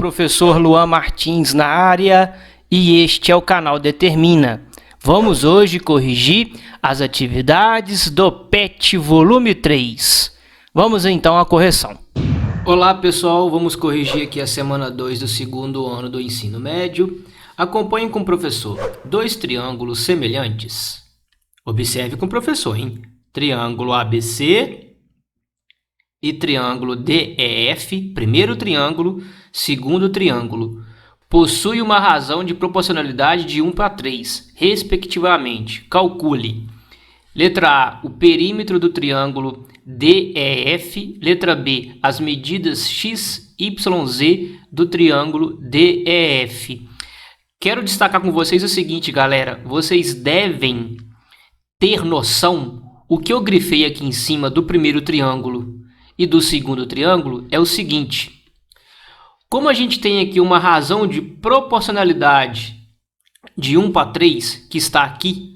professor Luan Martins na área e este é o canal Determina. Vamos hoje corrigir as atividades do PET volume 3. Vamos então à correção. Olá pessoal, vamos corrigir aqui a semana 2 do segundo ano do ensino médio. Acompanhe com o professor. Dois triângulos semelhantes. Observe com o professor, hein? Triângulo ABC e triângulo DEF, primeiro triângulo, segundo triângulo, possui uma razão de proporcionalidade de 1:3, respectivamente. Calcule. Letra A, o perímetro do triângulo DEF. Letra B, as medidas x, y, z do triângulo DEF. Quero destacar com vocês o seguinte, galera. Vocês devem ter noção. O que eu grifei aqui em cima do primeiro triângulo e do segundo triângulo é o seguinte. Como a gente tem aqui uma razão de proporcionalidade de 1:3, que está aqui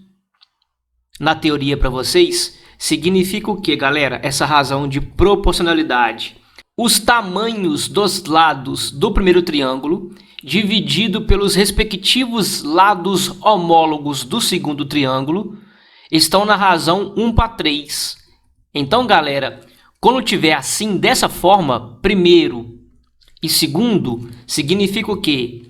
na teoria para vocês, significa o que, galera? Essa razão de proporcionalidade. Os tamanhos dos lados do primeiro triângulo dividido pelos respectivos lados homólogos do segundo triângulo estão na razão 1:3. Então, galera, quando tiver assim, dessa forma, primeiro e segundo, significa o quê?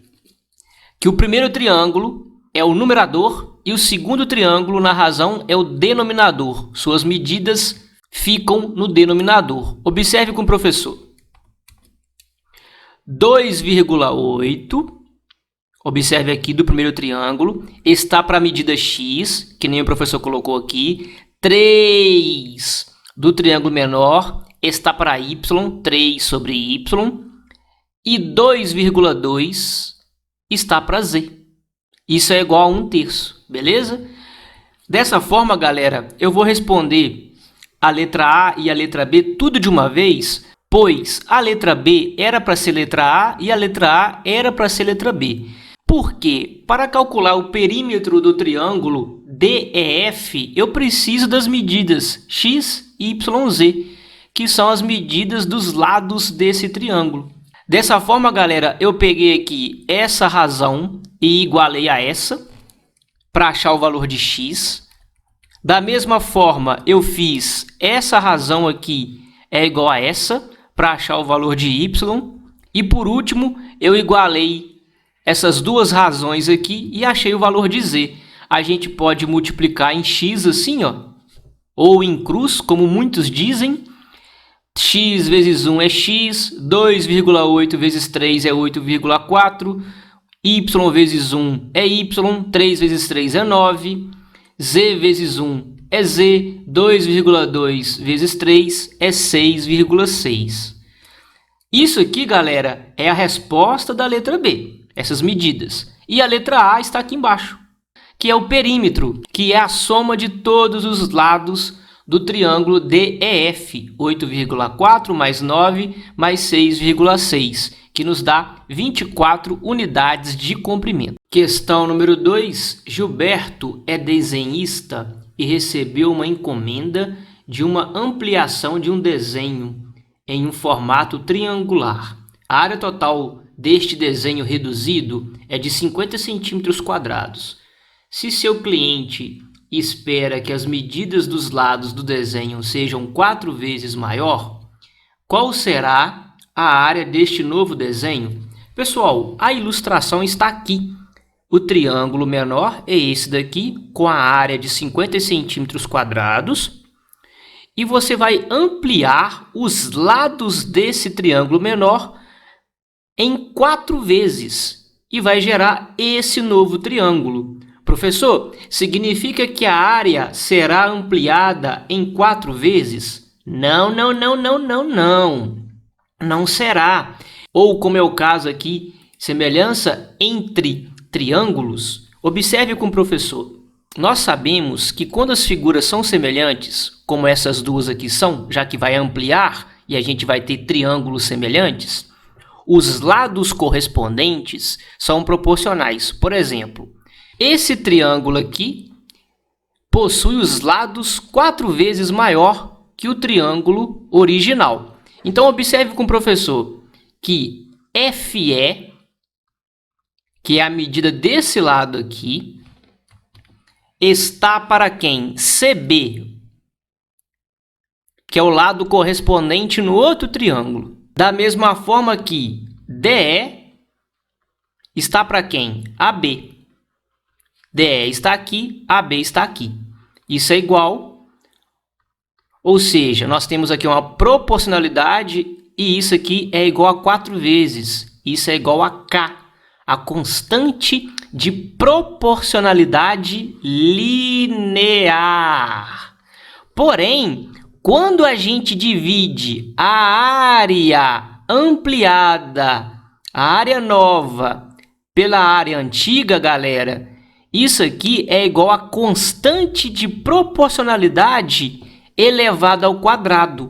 Que o primeiro triângulo é o numerador e o segundo triângulo, na razão, é o denominador. Suas medidas ficam no denominador. Observe com o professor. 2,8, observe aqui do primeiro triângulo, está para a medida x, que nem o professor colocou aqui. 3 do triângulo menor está para y, 3 sobre y. E 2,2 está para z. Isso é igual a 1/3, beleza? Dessa forma, galera, eu vou responder a letra A e a letra B tudo de uma vez, pois a letra B era para ser letra A e a letra A era para ser letra B. Por quê? Para calcular o perímetro do triângulo DEF, eu preciso das medidas x, y, z, que são as medidas dos lados desse triângulo. Dessa forma, galera, eu peguei aqui essa razão e igualei a essa para achar o valor de x. Da mesma forma, eu fiz essa razão aqui é igual a essa para achar o valor de y. E por último, eu igualei essas duas razões aqui e achei o valor de z. A gente pode multiplicar em x assim, ó, ou em cruz, como muitos dizem. X vezes 1 é x, 2,8 vezes 3 é 8,4, y vezes 1 é y, 3 vezes 3 é 9, z vezes 1 é z, 2,2 vezes 3 é 6,6. Isso aqui, galera, é a resposta da letra B, essas medidas. E a letra A está aqui embaixo, que é o perímetro, que é a soma de todos os lados do triângulo DEF, 8,4 mais 9 mais 6,6, que nos dá 24 unidades de comprimento. Questão número 2. Gilberto é desenhista e recebeu uma encomenda de uma ampliação de um desenho em um formato triangular. A área total deste desenho reduzido é de 50 centímetros quadrados. Se seu cliente espera que as medidas dos lados do desenho sejam 4 vezes maior, qual será a área deste novo desenho? Pessoal, a ilustração está aqui. O triângulo menor é esse daqui, com a área de 50 centímetros quadrados. E você vai ampliar os lados desse triângulo menor em 4 vezes. E vai gerar esse novo triângulo. Professor, significa que a área será ampliada em 4 vezes? Não. Não será. Ou, como é o caso aqui, semelhança entre triângulos. Observe com o professor. Nós sabemos que quando as figuras são semelhantes, como essas duas aqui são, já que vai ampliar e a gente vai ter triângulos semelhantes, os lados correspondentes são proporcionais. Por exemplo, esse triângulo aqui possui os lados 4 vezes maior que o triângulo original. Então, observe com o professor que FE, que é a medida desse lado aqui, está para quem? CB, que é o lado correspondente no outro triângulo. Da mesma forma que DE está para quem? AB. DE está aqui, AB está aqui. Isso é igual, ou seja, nós temos aqui uma proporcionalidade e isso aqui é igual a 4 vezes. Isso é igual a K, a constante de proporcionalidade linear. Porém, quando a gente divide a área ampliada, a área nova, pela área antiga, galera, isso aqui é igual a constante de proporcionalidade elevada ao quadrado.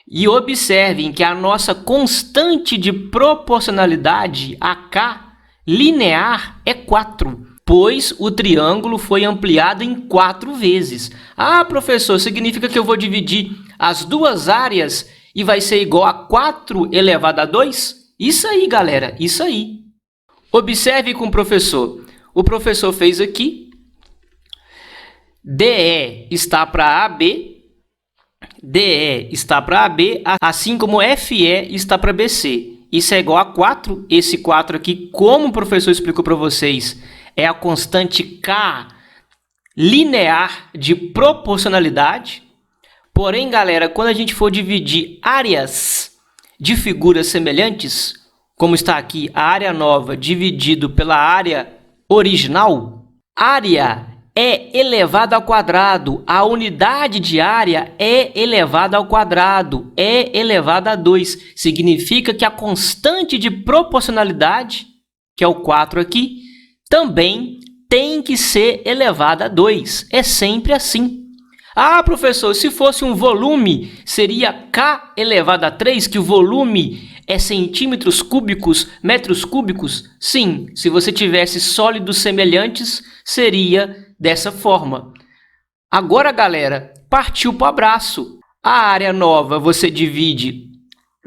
E observem que a nossa constante de proporcionalidade, a K, linear, é 4, pois o triângulo foi ampliado em 4 vezes. Ah, professor, significa que eu vou dividir as duas áreas e vai ser igual a 4 elevado a 2? Isso aí, galera, isso aí. Observe com o professor. O professor fez aqui. DE está para AB. DE está para AB, assim como FE está para BC. Isso é igual a 4. Esse 4 aqui, como o professor explicou para vocês, é a constante K linear de proporcionalidade. Porém, galera, quando a gente for dividir áreas de figuras semelhantes, como está aqui a área nova dividido pela área original, área é elevada ao quadrado, a unidade de área é elevada ao quadrado, é elevada a 2. Significa que a constante de proporcionalidade, que é o 4 aqui, também tem que ser elevada a 2. É sempre assim. Ah, professor, se fosse um volume, seria K elevado a 3, que o volume é centímetros cúbicos, metros cúbicos? Sim, se você tivesse sólidos semelhantes, seria dessa forma. Agora, galera, partiu para o abraço. A área nova você divide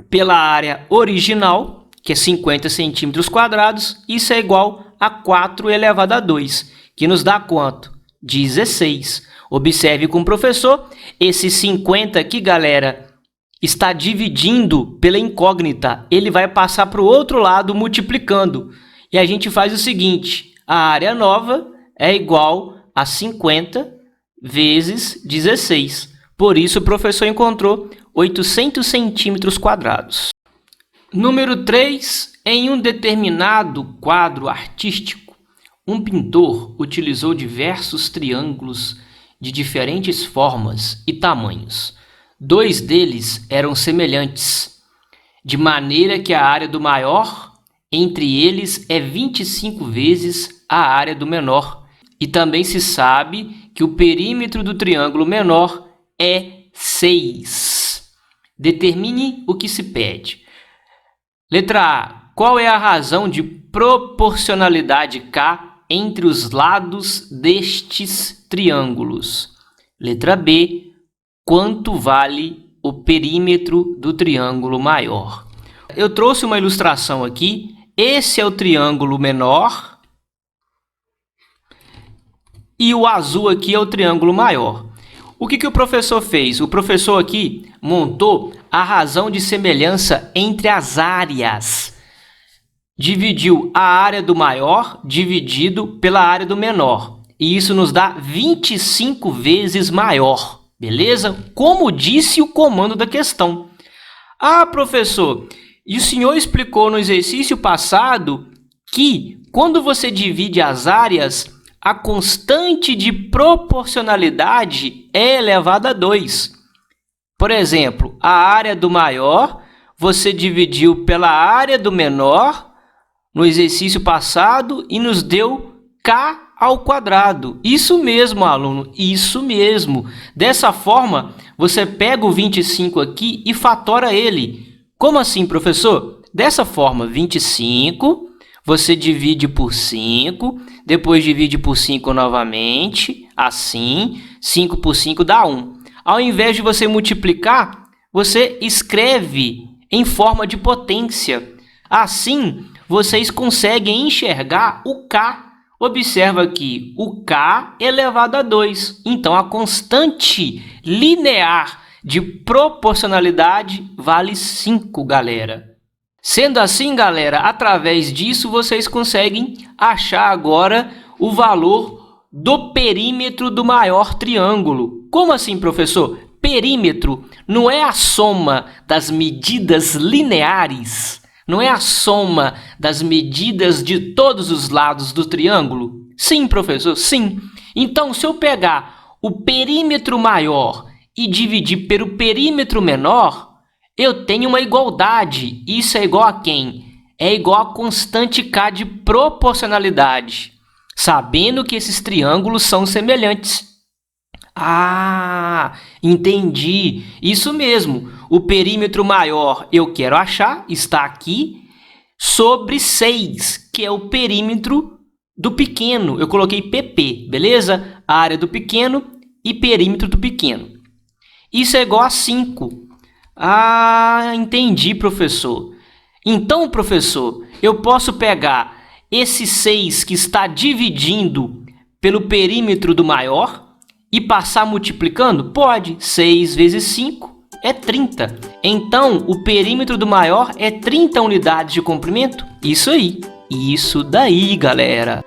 pela área original, que é 50 centímetros quadrados. Isso é igual a 4 elevado a 2, que nos dá quanto? 16. Observe com o professor, esse 50 aqui, galera, está dividindo pela incógnita. Ele vai passar para o outro lado multiplicando. E a gente faz o seguinte, a área nova é igual a 50 vezes 16. Por isso, o professor encontrou 800 centímetros quadrados. Número 3. Em um determinado quadro artístico, um pintor utilizou diversos triângulos de diferentes formas e tamanhos. 2 deles eram semelhantes, de maneira que a área do maior entre eles é 25 vezes a área do menor. E também se sabe que o perímetro do triângulo menor é 6. Determine o que se pede. Letra A. Qual é a razão de proporcionalidade K entre os lados destes triângulos? Letra B. Quanto vale o perímetro do triângulo maior? Eu trouxe uma ilustração aqui. Esse é o triângulo menor. E o azul aqui é o triângulo maior. O que o professor fez? O professor aqui montou a razão de semelhança entre as áreas. Dividiu a área do maior dividido pela área do menor. E isso nos dá 25 vezes maior. Beleza? Como disse o comando da questão. Ah, professor, e o senhor explicou no exercício passado que quando você divide as áreas, a constante de proporcionalidade é elevada a 2. Por exemplo, a área do maior você dividiu pela área do menor no exercício passado e nos deu K ao quadrado. Isso mesmo, aluno, isso mesmo. Dessa forma, você pega o 25 aqui e fatora ele. Como assim, professor? Dessa forma, 25... você divide por 5, depois divide por 5 novamente, assim, 5 por 5 dá 1. Ao invés de você multiplicar, você escreve em forma de potência. Assim, vocês conseguem enxergar o K. Observa aqui, o K elevado a 2. Então, a constante linear de proporcionalidade vale 5, galera. Sendo assim, galera, através disso vocês conseguem achar agora o valor do perímetro do maior triângulo. Como assim, professor? Perímetro não é a soma das medidas lineares? Não é a soma das medidas de todos os lados do triângulo? Sim, professor, sim. Então, se eu pegar o perímetro maior e dividir pelo perímetro menor, eu tenho uma igualdade. Isso é igual a quem? É igual a constante K de proporcionalidade, sabendo que esses triângulos são semelhantes. Ah, entendi. Isso mesmo. O perímetro maior eu quero achar, está aqui, sobre 6, que é o perímetro do pequeno. Eu coloquei PP, beleza? A área do pequeno e perímetro do pequeno. Isso é igual a 5. Ah, entendi, professor. Então, professor, eu posso pegar esse 6 que está dividindo pelo perímetro do maior e passar multiplicando? Pode. 6 vezes 5 é 30. Então, o perímetro do maior é 30 unidades de comprimento? Isso aí. Isso daí, galera.